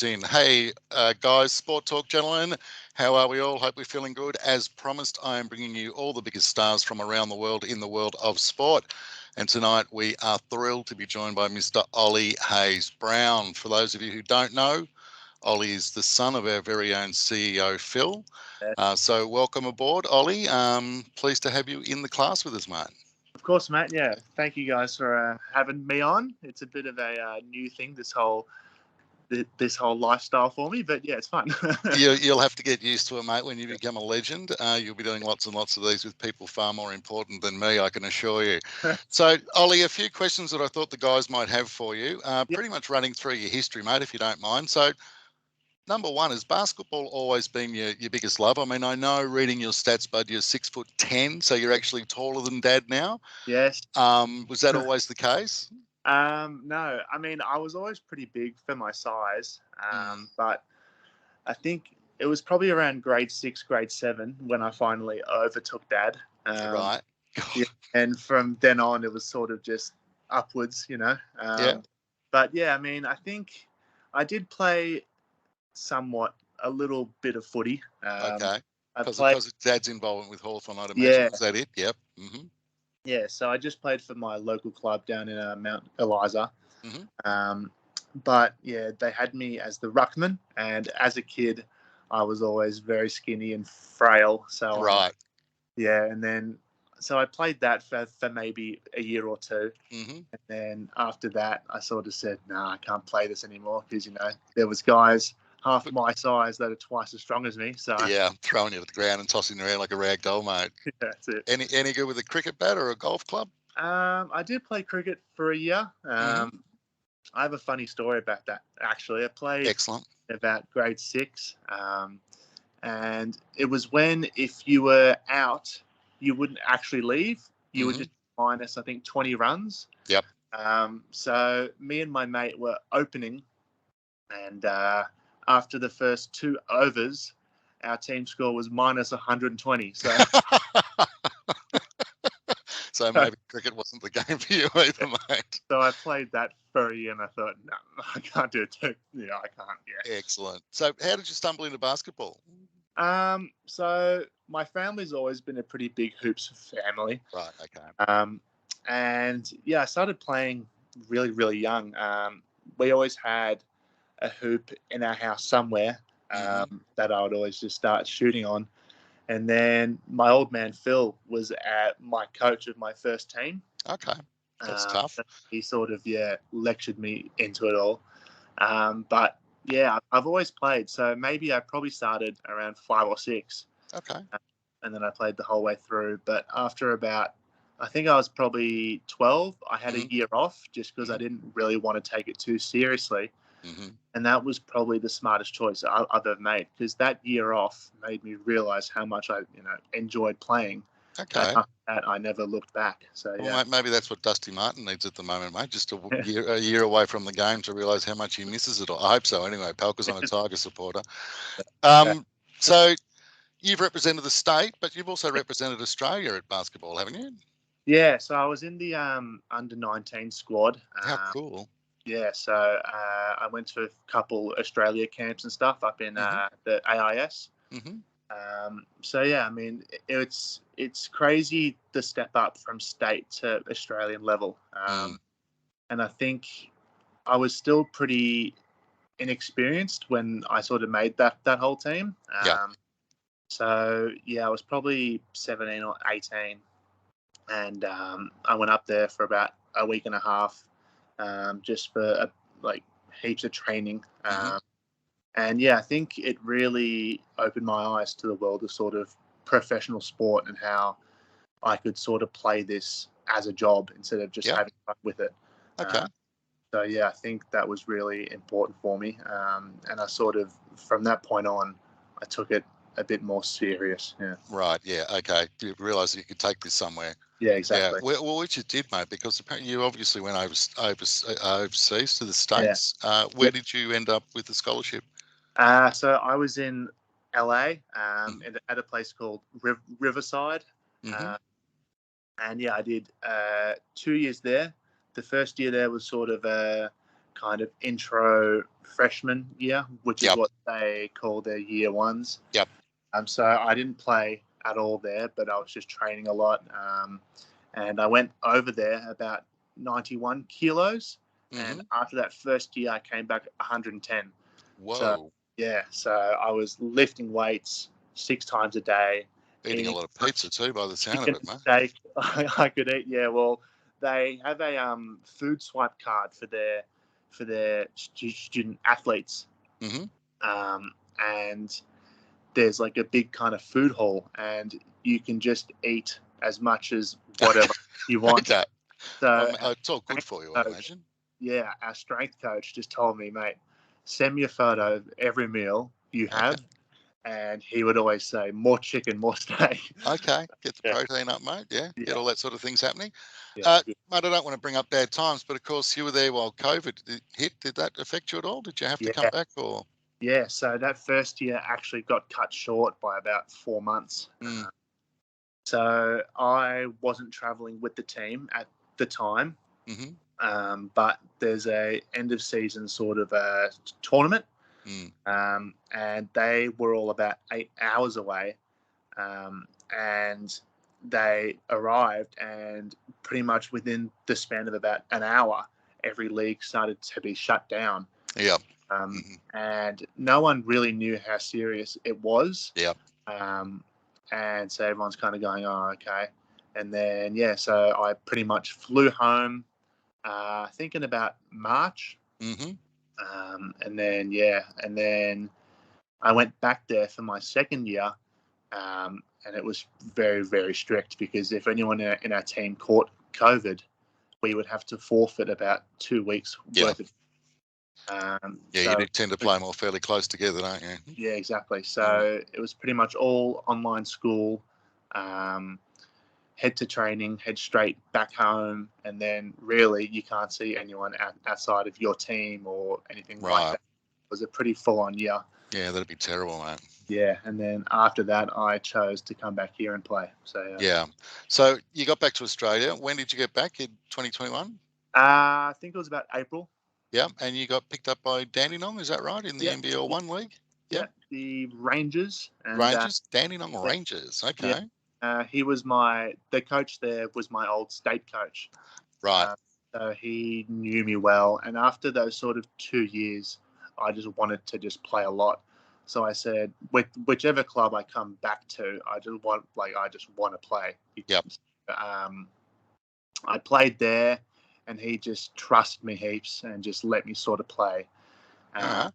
In. Hey, guys, Sport Talk gentlemen, how are we all? Hope we're feeling good. As promised, I am bringing you all the biggest stars from around the world in the world of sport. And tonight we are thrilled to be joined by Mr. Ollie Hayes Brown. For those of you who don't know, Ollie is the son of our very own CEO, Phil. So welcome aboard, Ollie. Pleased to have you in the class with us, mate. Of course, Matt. Yeah, thank you guys for having me on. It's a bit of a new thing, this whole lifestyle for me, but yeah, it's fun. You'll have to get used to it, mate. When you become a legend, you'll be doing lots and lots of these with people far more important than me, I can assure you. So, Ollie, a few questions that I thought the guys might have for you, pretty much running through your history, mate, if you don't mind. So, number one, has basketball always been your biggest love? I mean, I know reading your stats, bud, you're 6'10", so you're actually taller than Dad now. Yes. Was that always the case? No, I mean, I was always pretty big for my size, but I think it was probably around grade 6, grade 7 when I finally overtook Dad. Right. Yeah, and from then on, it was sort of just upwards, Yeah. But yeah, I mean, I think I did play somewhat a little bit of footy. Okay. I Because played, of Dad's involvement with Hawthorn, I'd imagine. yeah, Is that it? Yep. Mm-hmm. yeah. So I just played for my local club down in Mount Eliza. Mm-hmm. But yeah, they had me as the ruckman, and as a kid, I was always very skinny and frail. So Right. yeah, and then so I played that for maybe a year or two, Mm-hmm. and then after that, I sort of said, "No, I can't play this anymore," because there was guys half my size that are twice as strong as me. So yeah, throwing you to the ground and tossing you around like a rag doll, mate. yeah, that's it. Any good with a cricket bat or a golf club? I did play cricket for a year. Mm-hmm. I have a funny story about that. Actually, I played Excellent. about grade 6, and it was when if you were out, you wouldn't actually leave. You would just minus, I think, 20 runs. Yep. So me and my mate were opening, and after the first 2 overs, our team score was minus 120. So. So maybe cricket wasn't the game for you either, mate. So I played that for a year, and I thought, no, I can't do it too. Yeah, I can't. Yeah. Excellent. So how did you stumble into basketball? So my family's always been a pretty big hoops family. Right. Okay. And yeah, I started playing really, really young. We always had a hoop in our house somewhere that I would always just start shooting on. And then my old man, Phil, was my coach of my first team. Okay. That's tough. So he sort of, lectured me into it all. But yeah, I've always played. So maybe I probably started around 5 or 6. Okay. And then I played the whole way through. But after about, I think I was probably 12, I had a year off just because I didn't really want to take it too seriously. And that was probably the smartest choice I've ever made, because that year off made me realize how much I enjoyed playing. Okay. And after that, I never looked back. So yeah. Well, maybe that's what Dusty Martin needs at the moment, mate. Just a year away from the game to realise how much he misses it all. I hope so. Anyway, Palka's I'm a Tiger supporter. So you've represented the state, but you've also represented Australia at basketball, haven't you? Yeah. So I was in the under-19 squad. How cool. Yeah. So I went to a couple Australia camps and stuff up in the AIS. So yeah, I mean, it's crazy the step up from state to Australian level, and I think I was still pretty inexperienced when I sort of made that whole team. So yeah, I was probably 17 or 18, and I went up there for about a week and a half, just for like heaps of training. And yeah, I think it really opened my eyes to the world of sort of professional sport and how I could sort of play this as a job instead of just having fun with it. Okay. So yeah, I think that was really important for me. And I sort of, from that point on, I took it a bit more serious. Yeah. Right. Yeah. Okay. You realised that you could take this somewhere. Yeah, exactly. Yeah. Well, which you did, mate, because apparently you obviously went overseas to the States. Yeah. Where did you end up with the scholarship? So I was in LA at a place called Riverside. And yeah, I did 2 years there. The first year there was sort of kind of intro freshman year, which is Yep. what they call their year ones. Yep. So I didn't play at all there, but I was just training a lot. And I went over there about 91 kilos. And after that first year, I came back 110. Whoa. So, yeah, so I was lifting weights 6 times a day. Eating a lot of pizza too, by the sound of it, mate. Steak I could eat, yeah. Well, they have a food swipe card for their student athletes. And there's like a big kind of food hall, and you can just eat as much as whatever you want. Okay. So it's all good for you, I imagine. Yeah, our strength coach just told me, mate, send me a photo of every meal you have. And he would always say, more chicken, more steak. Okay, get the protein up, mate. Yeah, get all that sort of things happening. Yeah, mate, I don't want to bring up bad times, but of course you were there while COVID hit. Did that affect you at all? Did you have to come back or? Yeah, so that first year actually got cut short by about 4 months. So I wasn't traveling with the team at the time. But there's a end of season sort of a tournament. And they were all about 8 hours away. And they arrived, and pretty much within the span of about an hour, every league started to be shut down. Yep. And no one really knew how serious it was. Yep. And so everyone's kind of going, oh, okay. And then, so I pretty much flew home, I think in about March. And then I went back there for my second year, and it was very, very strict, because if anyone in our team caught COVID, we would have to forfeit about 2 weeks worth of. You do tend to play more fairly close together, don't you? Yeah, exactly. So it was pretty much all online school, head to training, head straight back home, and then really you can't see anyone outside of your team or anything like that. It was a pretty full-on year. Yeah, that'd be terrible, mate. Yeah, and then after that, I chose to come back here and play. So yeah. So you got back to Australia. When did you get back? In 2021? I think it was about April. Yeah, and you got picked up by Dandenong, is that right, in the NBL 1 league? Yeah, the Rangers. Rangers? Dandenong Rangers, okay. He was the coach there was my old state coach. Right. So he knew me well. And after those sort of 2 years, I just wanted to just play a lot. So I said, whichever club I come back to, I just want to play. Yep. I played there, and he just trusted me heaps and just let me sort of play. And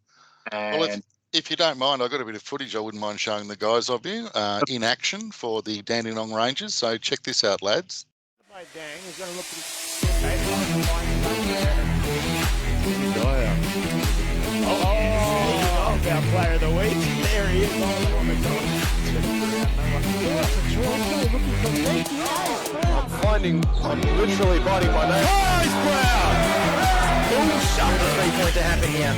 well, if you don't mind, I've got a bit of footage I wouldn't mind showing the guys of you in action for the Dandenong Rangers. So check this out, lads. He's going to look our player of the week. There he is. I'm literally biting my nose. Oh, he's Brown! Oh, shot. The 3-point to happen here.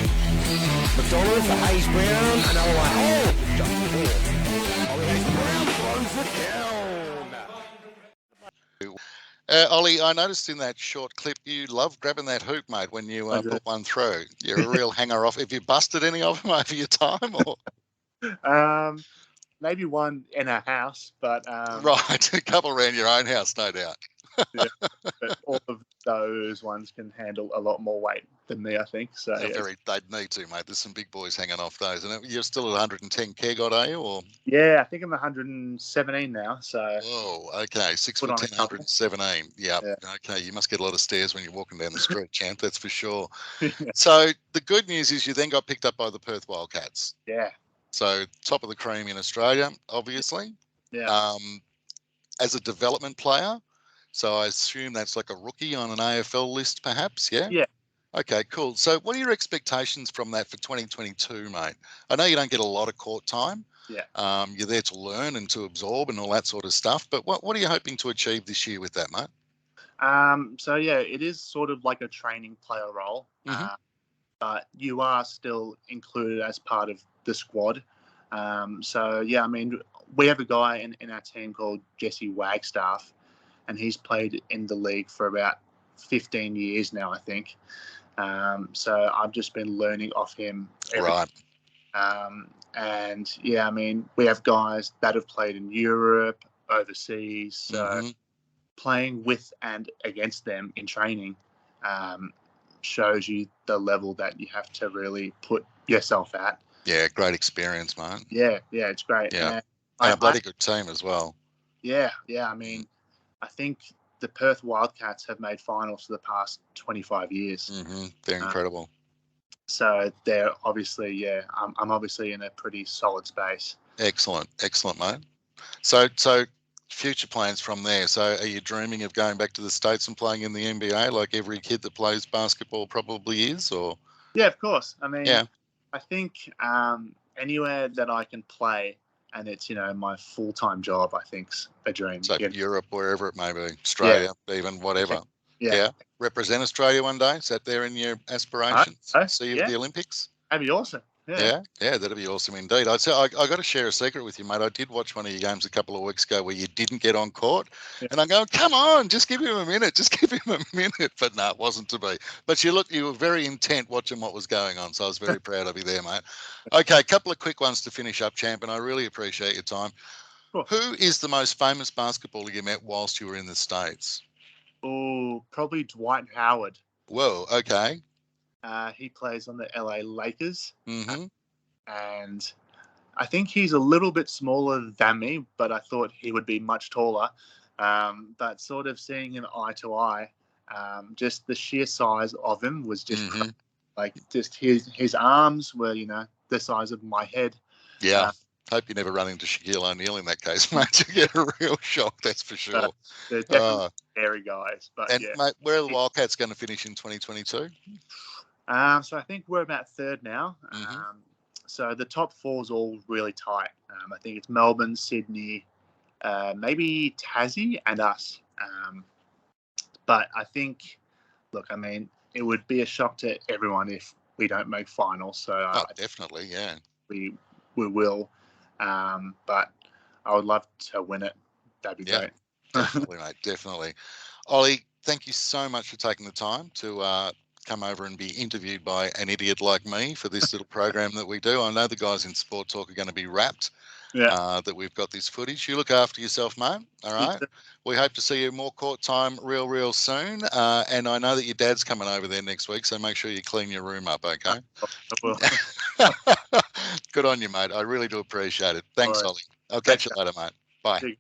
McDonald for Hayes Brown. Another one. Oh, just four. Ollie Hayes Brown throws it down. Ollie, I noticed in that short clip you love grabbing that hoop, mate, when you put one through. You're a real hanger-off. Have you busted any of them over your time? Or? Maybe one in our house, but... right, a couple around your own house, no doubt. Yeah, but all of those ones can handle a lot more weight than me, I think. So they'd need to, mate. There's some big boys hanging off those. And you're still at 110 keg, are you? Or? Yeah, I think I'm 117 now. So. Oh, okay. 6'10", 117. Yep. Yeah. Okay. You must get a lot of stares when you're walking down the street, champ. That's for sure. So the good news is you then got picked up by the Perth Wildcats. Yeah. So top of the cream in Australia, obviously. Yeah. As a development player. So I assume that's like a rookie on an AFL list, perhaps, yeah? Yeah. Okay, cool. So what are your expectations from that for 2022, mate? I know you don't get a lot of court time. Yeah. You're there to learn and to absorb and all that sort of stuff. But what are you hoping to achieve this year with that, mate? So, yeah, it is sort of like a training player role. But you are still included as part of the squad. So, yeah, I mean, we have a guy in our team called Jesse Wagstaff, and he's played in the league for about 15 years now, I think. So I've just been learning off him. Right. And yeah, I mean, we have guys that have played in Europe, overseas. So playing with and against them in training shows you the level that you have to really put yourself at. Yeah, great experience, mate. Yeah, it's great. Yeah, and a bloody good team as well. Yeah. I mean, I think the Perth Wildcats have made finals for the past 25 years. They're incredible. So they're obviously, I'm obviously in a pretty solid space. Excellent, mate. So future plans from there. So are you dreaming of going back to the States and playing in the NBA like every kid that plays basketball probably is, or? Yeah, of course. I mean, I think anywhere that I can play and it's, my full-time job, I think's a dream. So Europe, wherever it may be, Australia, even whatever. Yeah. Represent Australia one day. Is that there in your aspirations? See you at the Olympics? That'd be awesome. Yeah, that'd be awesome indeed. I'd say I got to share a secret with you, mate. I did watch one of your games a couple of weeks ago where you didn't get on court, and I'm going, come on, just give him a minute, But no, it wasn't to be. But you were very intent watching what was going on, so I was very proud of you there, mate. Okay, a couple of quick ones to finish up, champ, and I really appreciate your time. Cool. Who is the most famous basketballer you met whilst you were in the States? Oh, probably Dwight Howard. Whoa, okay. He plays on the LA Lakers. And I think he's a little bit smaller than me, but I thought he would be much taller. But sort of seeing him eye to eye, just the sheer size of him was just like just his arms were, the size of my head. Yeah. Hope you never run into Shaquille O'Neal in that case, mate. You get a real shock, that's for sure. They're definitely scary guys. But mate, where are the Wildcats going to finish in 2022? So I think we're about third now. So the top four is all really tight. I think it's Melbourne, Sydney, maybe Tassie and us. But I think, look, I mean, it would be a shock to everyone if we don't make finals. So definitely, yeah. We will. But I would love to win it. That'd be great. Definitely, mate. Definitely. Ollie, thank you so much for taking the time to come over and be interviewed by an idiot like me for this little program that we do. I know the guys in Sport Talk are going to be rapt that we've got this footage. You look after yourself, mate. All right. We hope to see you more court time real soon. And I know that your dad's coming over there next week, so make sure you clean your room up, okay? I will. Good on you, mate. I really do appreciate it. Thanks, Ollie. I'll catch you later, mate. Bye.